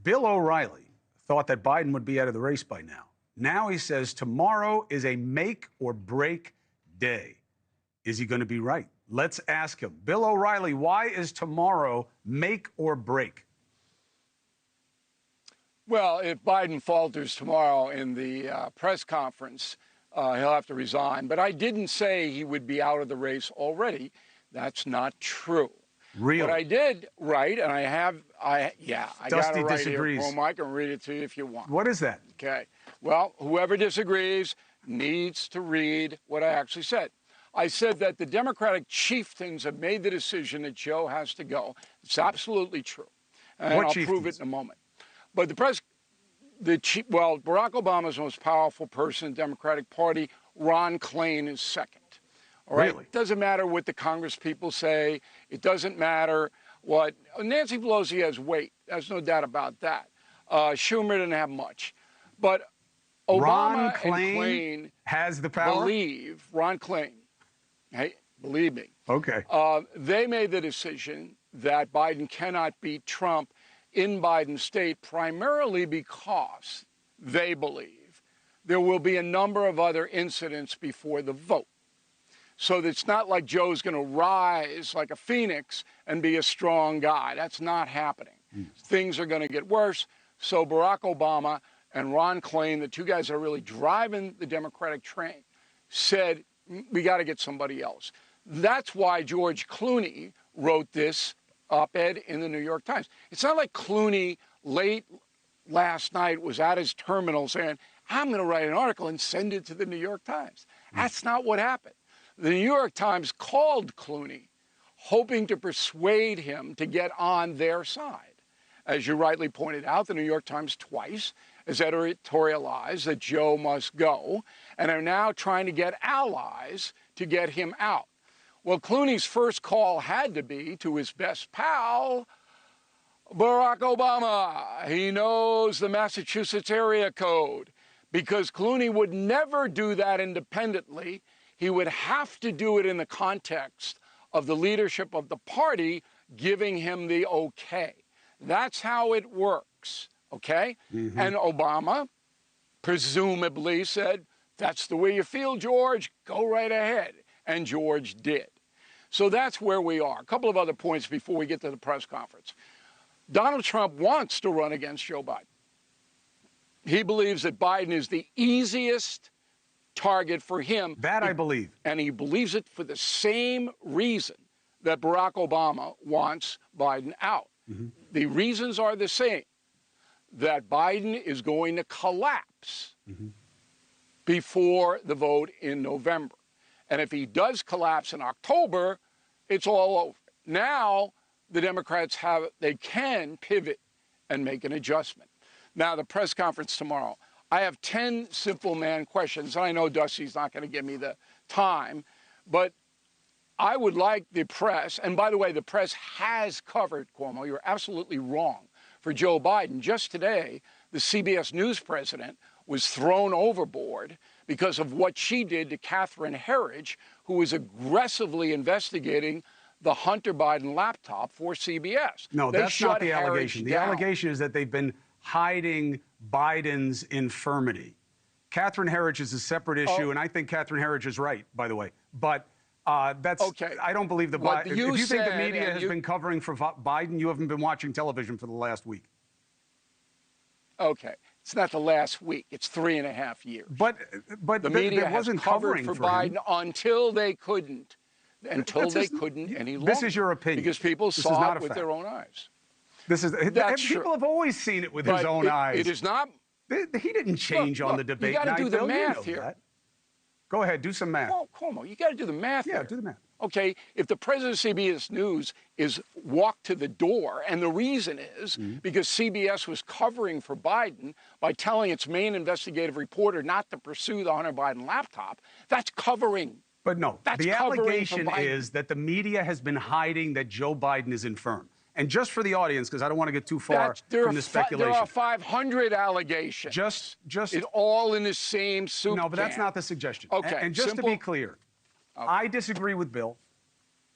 Bill O'Reilly thought that Biden would be out of the race by now. Now he says tomorrow is a make or break day. Is he going to be right? Let's ask him. Bill O'Reilly, why is tomorrow make or break? Well, if Biden falters tomorrow in the press conference, he'll have to resign. But I didn't say he would be out of the race already. That's not true. Really? What I did write, and I got it right disagrees. here, Cuomo. I can read it to you if you want. What is that? Okay. Well, whoever disagrees needs to read what I actually said. I said that the Democratic chieftains have made the decision that Joe has to go. It's absolutely true. And I'll prove it in a moment. But Barack Obama's most powerful person in the Democratic Party, Ron Klain, is second. All right? Really? It doesn't matter what the Congress people say. It doesn't matter what Nancy Pelosi has weight. There's no doubt about that. Schumer didn't have much. But Obama and Klain has the power? Ron Klain, hey, believe me. Okay. They made the decision that Biden cannot beat Trump in Biden's state, primarily because they believe there will be a number of other incidents before the vote. So that it's not like Joe's going to rise like a phoenix and be a strong guy. That's not happening. Things are going to get worse. So Barack Obama and Ron Klain, the two guys that are really driving the Democratic train, said, we got to get somebody else. That's why George Clooney wrote this op-ed in the New York Times. It's not like Clooney late last night was at his terminal saying, I'm going to write an article and send it to the New York Times. That's not what happened. The New York Times called Clooney, hoping to persuade him to get on their side. As you rightly pointed out, the New York Times twice has editorialized that Joe must go and are now trying to get allies to get him out. Well, Clooney's first call had to be to his best pal, Barack Obama. He knows the Massachusetts area code because Clooney would never do that independently. He would have to do it in the context of the leadership of the party giving him the okay. That's how it works, okay? And Obama presumably said, that's the way you feel, George, go right ahead. And George did. So that's where we are. A couple of other points before we get to the press conference. Donald Trump wants to run against Joe Biden. He believes that Biden is the easiest target for him. That I believe. And he believes it for the same reason that Barack Obama wants Biden out. The reasons are the same, that Biden is going to collapse before the vote in November. And if he does collapse in October, it's all over. Now, the Democrats they can pivot and make an adjustment. Now, the press conference tomorrow. I have 10 simple man questions. And I know Dusty's not going to give me the time, but I would like the press, and by the way, the press has covered, Cuomo, you're absolutely wrong, for Joe Biden. Just today, the CBS News president was thrown overboard because of what she did to Catherine Herridge, who was aggressively investigating the Hunter Biden laptop for CBS. No, that's not the allegation. The allegation is that they've been hiding Biden's infirmity. Catherine Herridge is a separate issue, and I think Catherine Herridge is right, by the way. But that's okay. I don't believe the Biden. If you think the media has been covering for Biden, you haven't been watching television for the last week. Okay. It's not the last week. It's 3.5 years. But the media wasn't has covered covering for Biden until they couldn't. Until they couldn't any longer. This is your opinion. Because people saw it with their own eyes. People have always seen it with his own eyes. It is not. He didn't change on the debate night. You got to do the math here. That. Go ahead, do some math. Well, Cuomo, you got to do the math here. Yeah, do the math. Okay, if the president of CBS News is walked to the door, and the reason is because CBS was covering for Biden by telling its main investigative reporter not to pursue the Hunter Biden laptop, that's covering. But no, the allegation is that the media has been hiding that Joe Biden is infirm. And just for the audience, because I don't want to get too far from the speculation. There are 500 allegations. Just it's all in the same soup No, but that's not the suggestion. Okay. And just to be clear, I disagree with Bill.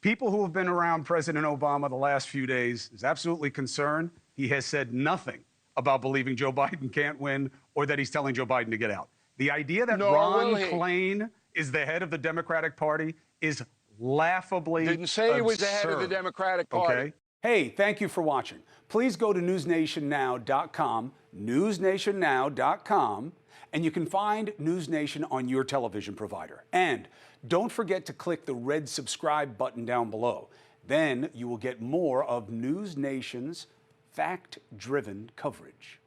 People who have been around President Obama the last few days is absolutely concerned. He has said nothing about believing Joe Biden can't win or that he's telling Joe Biden to get out. The idea that Nor Ron will he. Klain is the head of the Democratic Party is laughably Didn't say he was the head of the absurd. Democratic Party. Okay? Hey, thank you for watching. Please go to newsnationnow.com, newsnationnow.com, and you can find NewsNation on your television provider. And don't forget to click the red subscribe button down below. Then you will get more of NewsNation's fact-driven coverage.